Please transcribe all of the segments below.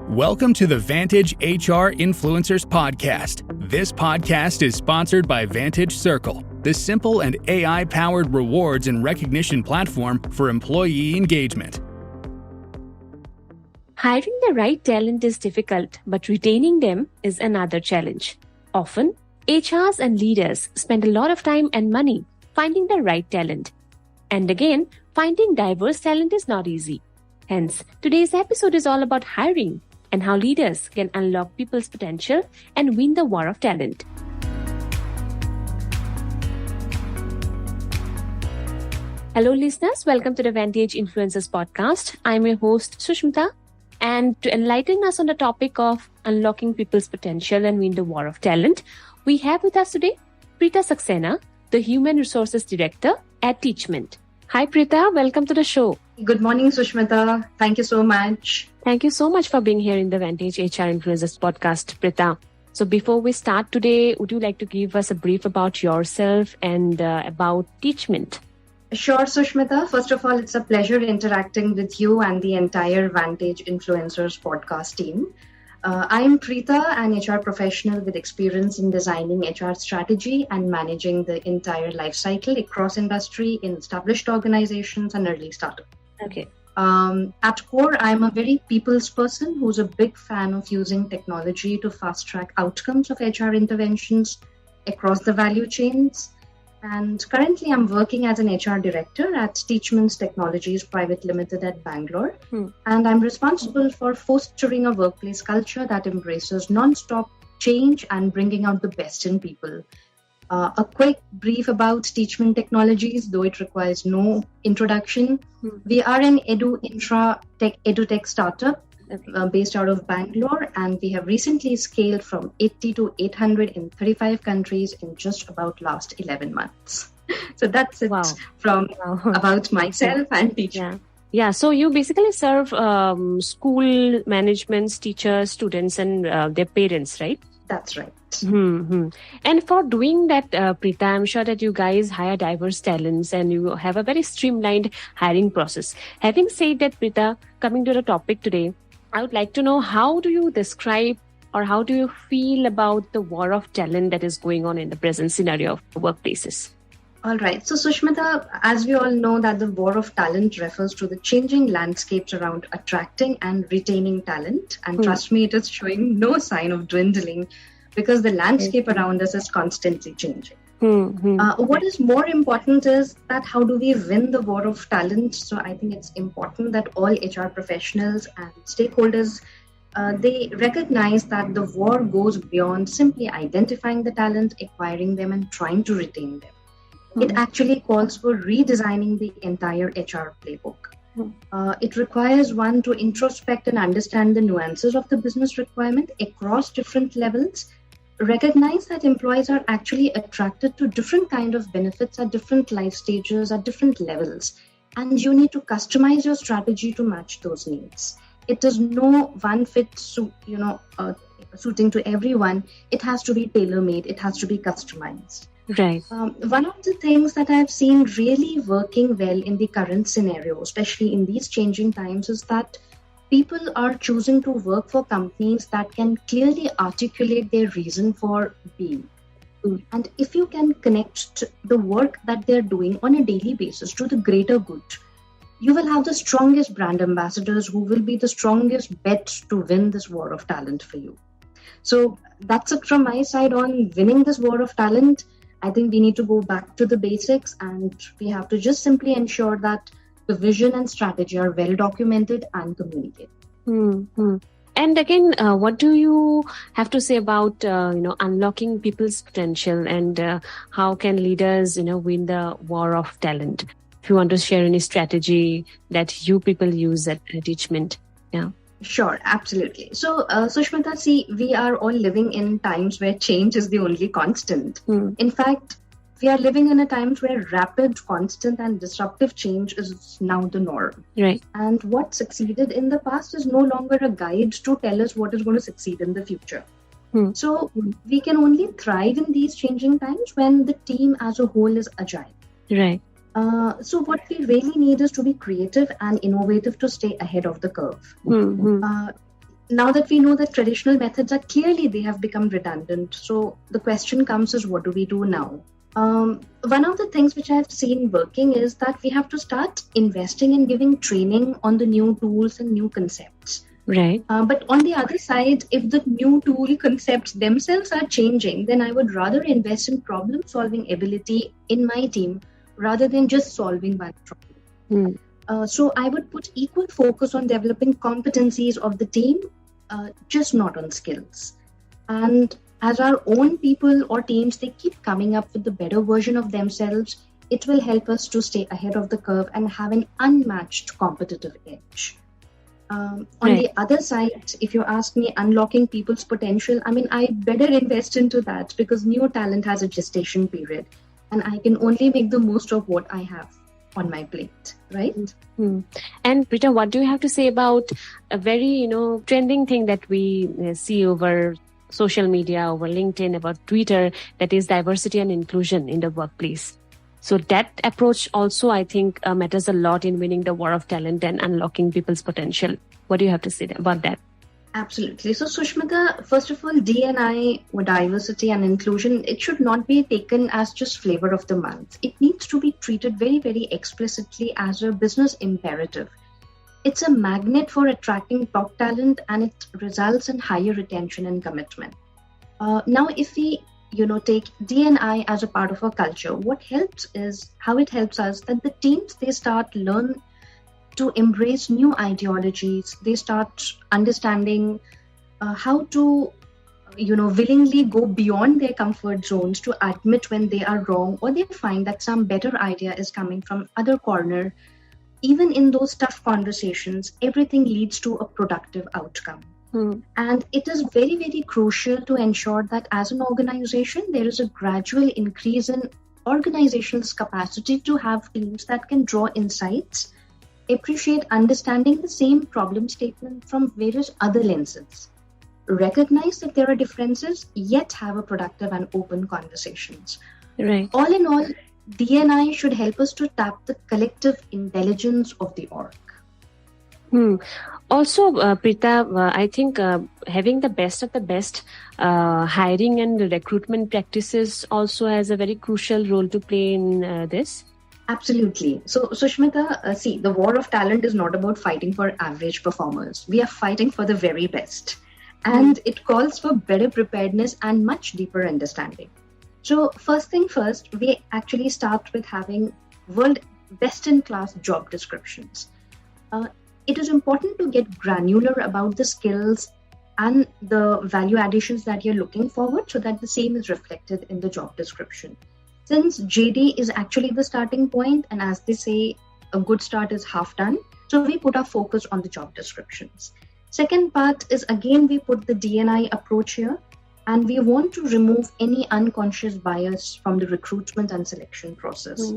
Welcome to the Vantage HR Influencers Podcast. This podcast is sponsored by Vantage Circle, the simple and AI-powered rewards and recognition platform for employee engagement. Hiring the right talent is difficult, but retaining them is another challenge. Often, HRs and leaders spend a lot of time and money finding the right talent. And again, finding diverse talent is not easy. Hence, today's episode is all about hiring and how leaders can unlock people's potential and win the war of talent. Hello listeners, welcome to the Vantage Influencers Podcast. I'm your host Sushmita, and to enlighten us on the topic of unlocking people's potential and win the war of talent, we have with us today Preeta Saxena, the Human Resources Director at Teachmint. Hi Preeta, welcome to the show. Good morning, Sushmita. Thank you so much. Thank you so much for being here in the Vantage HR Influencers Podcast, Preeta. So before we start today, would you like to give us a brief about yourself and about Teachmint? Sure, Sushmita. First of all, it's a pleasure interacting with you and the entire Vantage Influencers Podcast team. I am Preeta, an HR professional with experience in designing HR strategy and managing the entire life cycle across industry in established organizations and early startups. Okay. At core, I'm a very people's person who's a big fan of using technology to fast-track outcomes of HR interventions across the value chains. And currently, I'm working as an HR Director at Teachmint Technologies Pvt Ltd at Bangalore. And I'm responsible for fostering a workplace culture that embraces non-stop change and bringing out the best in people. A quick brief about Teachmint Technologies, though it requires no introduction. We are an edutech startup based out of Bangalore, and we have recently scaled from 80 to 800 in 35 countries in just about last 11 months. So that's it about myself and Teachmint. Yeah, so you basically serve school managements, teachers, students, and their parents, right? That's right. And for doing that, Preeta, I'm sure that you guys hire diverse talents and you have a very streamlined hiring process. Having said that, Preeta, coming to the topic today, I would like to know, how do you describe or how do you feel about the war of talent that is going on in the present scenario of workplaces? All right. So, Sushmita, as we all know, that the war of talent refers to the changing landscapes around attracting and retaining talent. And trust me, it is showing no sign of dwindling because the landscape around us is constantly changing. What is more important is that how do we win the war of talent? So I think it's important that all HR professionals and stakeholders, they recognize that the war goes beyond simply identifying the talent, acquiring them, and trying to retain them. It actually calls for redesigning the entire HR playbook. It requires one to introspect and understand the nuances of the business requirement across different levels. Recognize that employees are actually attracted to different kind of benefits at different life stages, at different levels. And you need to customize your strategy to match those needs. It is no one fit suiting to everyone. It has to be tailor-made. It has to be customized. Right. One of the things that I've seen really working well in the current scenario, especially in these changing times, is that people are choosing to work for companies that can clearly articulate their reason for being. And if you can connect the work that they're doing on a daily basis to the greater good, you will have the strongest brand ambassadors who will be the strongest bet to win this war of talent for you. So that's it from my side on winning this war of talent. I think we need to go back to the basics and we have to just simply ensure that the vision and strategy are well documented and communicated. And again, what do you have to say about unlocking people's potential and how can leaders win the war of talent? If you want to share any strategy that you people use at Teachmint, Sure, absolutely. So, Sushmita, see, we are all living in times where change is the only constant. In fact, we are living in a time where rapid, constant and disruptive change is now the norm. Right. And what succeeded in the past is no longer a guide to tell us what is going to succeed in the future. So we can only thrive in these changing times when the team as a whole is agile. Right. So what we really need is to be creative and innovative to stay ahead of the curve. now that we know that traditional methods are clearly, they have become redundant. So the question comes is, what do we do now? One of the things which I've seen working is that we have to start investing in giving training on the new tools and new concepts. Right. But on the other side, if the new tool concepts themselves are changing, then I would rather invest in problem-solving ability in my team rather than just solving one problem. So I would put equal focus on developing competencies of the team, just not on skills. And as our own people or teams, they keep coming up with the better version of themselves, it will help us to stay ahead of the curve and have an unmatched competitive edge. On the other side, if you ask me, unlocking people's potential, I better invest into that because new talent has a gestation period and I can only make the most of what I have on my plate, right? And Preeta, what do you have to say about a very, trending thing that we see over social media, over LinkedIn, about Twitter, that is diversity and inclusion in the workplace? So that approach also, I think, matters a lot in winning the war of talent and unlocking people's potential. What do you have to say about that? Absolutely. So Sushmita, first of all, D&I, or diversity and inclusion, it should not be taken as just flavor of the month. It needs to be treated very, very explicitly as a business imperative. It's a magnet for attracting top talent and it results in higher retention and commitment. Now, if we take D&I as a part of our culture, what helps is how it helps us that the teams, they start learn to embrace new ideologies. They start understanding how to, willingly go beyond their comfort zones to admit when they are wrong or they find that some better idea is coming from other corner. Even in those tough conversations, everything leads to a productive outcome. And it is very, very crucial to ensure that as an organization, there is a gradual increase in organization's capacity to have teams that can draw insights, appreciate understanding the same problem statement from various other lenses, recognize that there are differences, yet have a productive and open conversations. Right. All in all, D&I should help us to tap the collective intelligence of the org. Also, Preeta, I think having the best of the best hiring and recruitment practices also has a very crucial role to play in this. Absolutely. So, Sushmita, see, the war of talent is not about fighting for average performers. We are fighting for the very best. And it calls for better preparedness and much deeper understanding. So, first thing first, we actually start with having world best-in-class job descriptions. It is important to get granular about the skills and the value additions that you're looking forward so that the same is reflected in the job description. Since JD is actually the starting point, and as they say, a good start is half done, so we put our focus on the job descriptions. Second part is, again, we put the D&I approach here, and we want to remove any unconscious bias from the recruitment and selection process.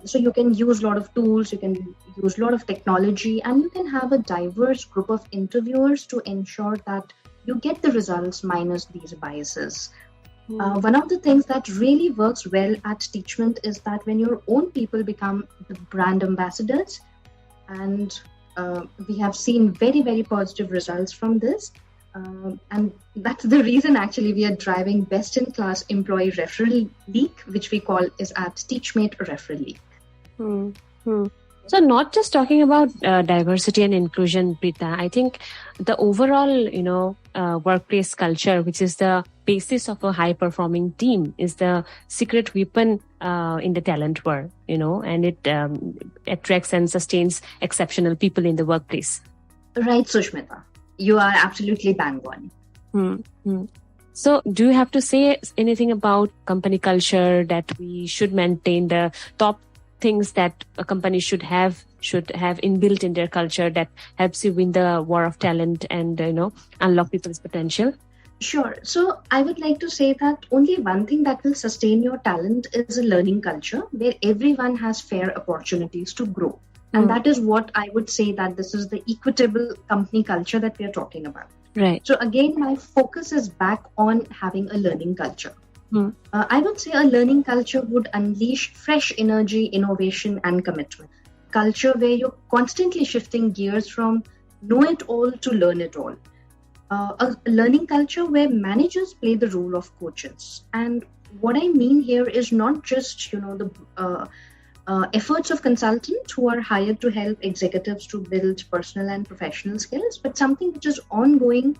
So you can use a lot of tools, you can use a lot of technology, and you can have a diverse group of interviewers to ensure that you get the results minus these biases. One of the things that really works well at Teachmint is that when your own people become the brand ambassadors, and we have seen very, very positive results from this. And that's the reason actually we are driving best-in-class employee referral leak, which we call is at Teachmate Referral Leak. So not just talking about diversity and inclusion, Preeta, I think the overall, workplace culture, which is the basis of a high-performing team, is the secret weapon in the talent war, and it attracts and sustains exceptional people in the workplace. Right, Sushmita. You are absolutely bang on. So do you have to say anything about company culture, that we should maintain the top things that a company should have inbuilt in their culture that helps you win the war of talent and, unlock people's potential? Sure. So I would like to say that only one thing that will sustain your talent is a learning culture where everyone has fair opportunities to grow. And that is what I would say that this is the equitable company culture that we are talking about. Right. So again, my focus is back on having a learning culture. I would say a learning culture would unleash fresh energy, innovation, and commitment. Culture where you're constantly shifting gears from know it all to learn it all. a learning culture where managers play the role of coaches. And what I mean here is not just, the efforts of consultants who are hired to help executives to build personal and professional skills, but something which is ongoing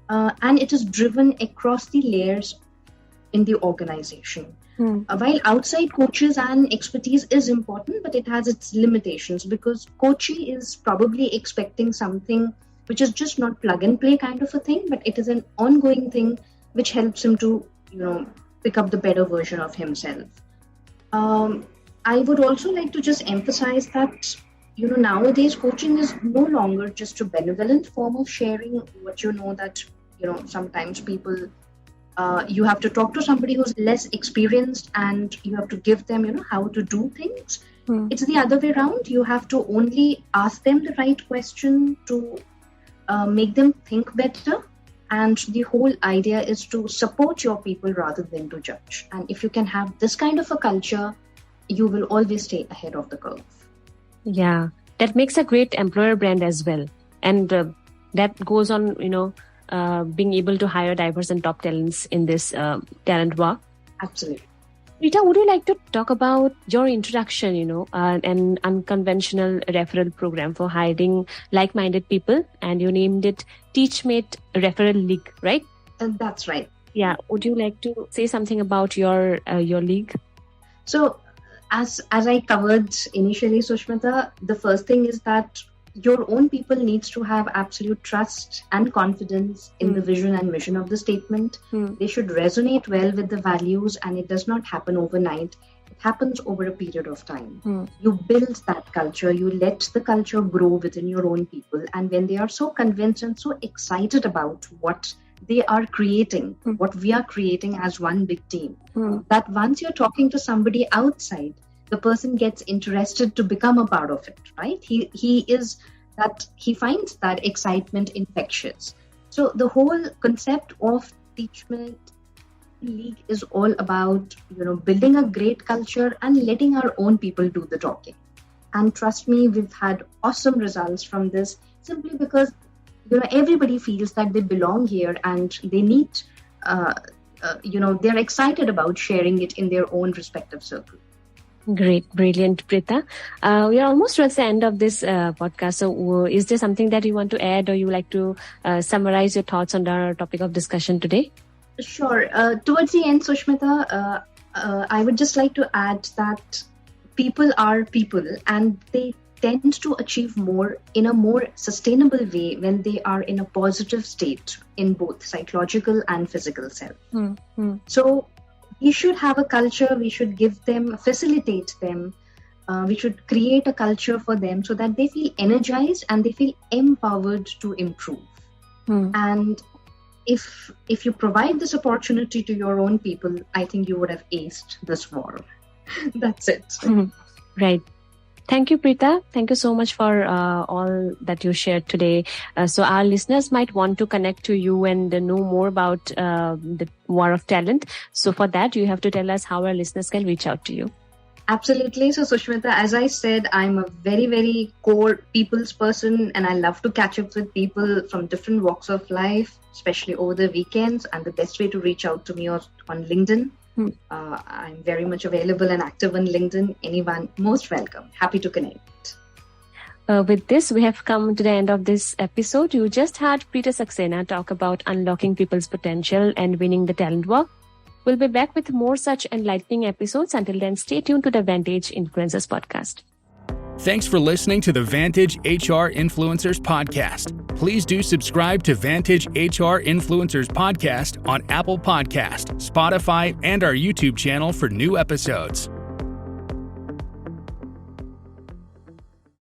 and it is driven across the layers in the organization. While outside coaches and expertise is important, but it has its limitations, because coachee is probably expecting something which is just not plug and play kind of a thing, but it is an ongoing thing which helps him to, pick up the better version of himself. I would also like to just emphasize that, nowadays coaching is no longer just a benevolent form of sharing what that, sometimes people, you have to talk to somebody who's less experienced and you have to give them, how to do things. It's the other way around. You have to only ask them the right question to make them think better. And the whole idea is to support your people rather than to judge. And if you can have this kind of a culture, you will always stay ahead of the curve. Yeah, that makes a great employer brand as well. And that goes on, being able to hire diverse and top talents in this talent war. Absolutely. Preeta, would you like to talk about your introduction, an unconventional referral program for hiring like-minded people, and you named it Teachmint Referral League, right? That's right. Yeah. Would you like to say something about your league? So, as I covered initially, Sushmita, the first thing is that your own people needs to have absolute trust and confidence in the vision and mission of the statement. They should resonate well with the values, and it does not happen overnight. It happens over a period of time. You build that culture, you let the culture grow within your own people. And when they are so convinced and so excited about what they are creating, what we are creating as one big team, that once you're talking to somebody outside, the person gets interested to become a part of it, right? He finds that excitement infectious. So the whole concept of Teachmint League is all about, building a great culture and letting our own people do the talking. And trust me, we've had awesome results from this, simply because, everybody feels that they belong here and they need, they're excited about sharing it in their own respective circle. Great. Brilliant, Preeta. We are almost towards the end of this podcast. So is there something that you want to add, or you like to summarize your thoughts on our topic of discussion today? Sure. Towards the end, Sushmita, I would just like to add that people are people, and they tend to achieve more in a more sustainable way when they are in a positive state in both psychological and physical self. So we should have a culture, we should give them, facilitate them, we should create a culture for them so that they feel energized and they feel empowered to improve. And if you provide this opportunity to your own people, I think you would have aced this war. That's it. Right. Thank you, Preeta. Thank you so much for all that you shared today. So our listeners might want to connect to you and know more about the war of talent. So for that, you have to tell us how our listeners can reach out to you. Absolutely. So Sushmita, as I said, I'm a very, very core people's person, and I love to catch up with people from different walks of life, especially over the weekends. And the best way to reach out to me is on LinkedIn. I'm very much available and active on LinkedIn. Anyone, most welcome. Happy to connect. With this, we have come to the end of this episode. You just had Preeta Saxena talk about unlocking people's potential and winning the talent war. We'll be back with more such enlightening episodes. Until then, stay tuned to the Vantage Influencers podcast. Thanks for listening to the Vantage HR Influencers podcast. Please do subscribe to Vantage HR Influencers podcast on Apple Podcast, Spotify, and our YouTube channel for new episodes.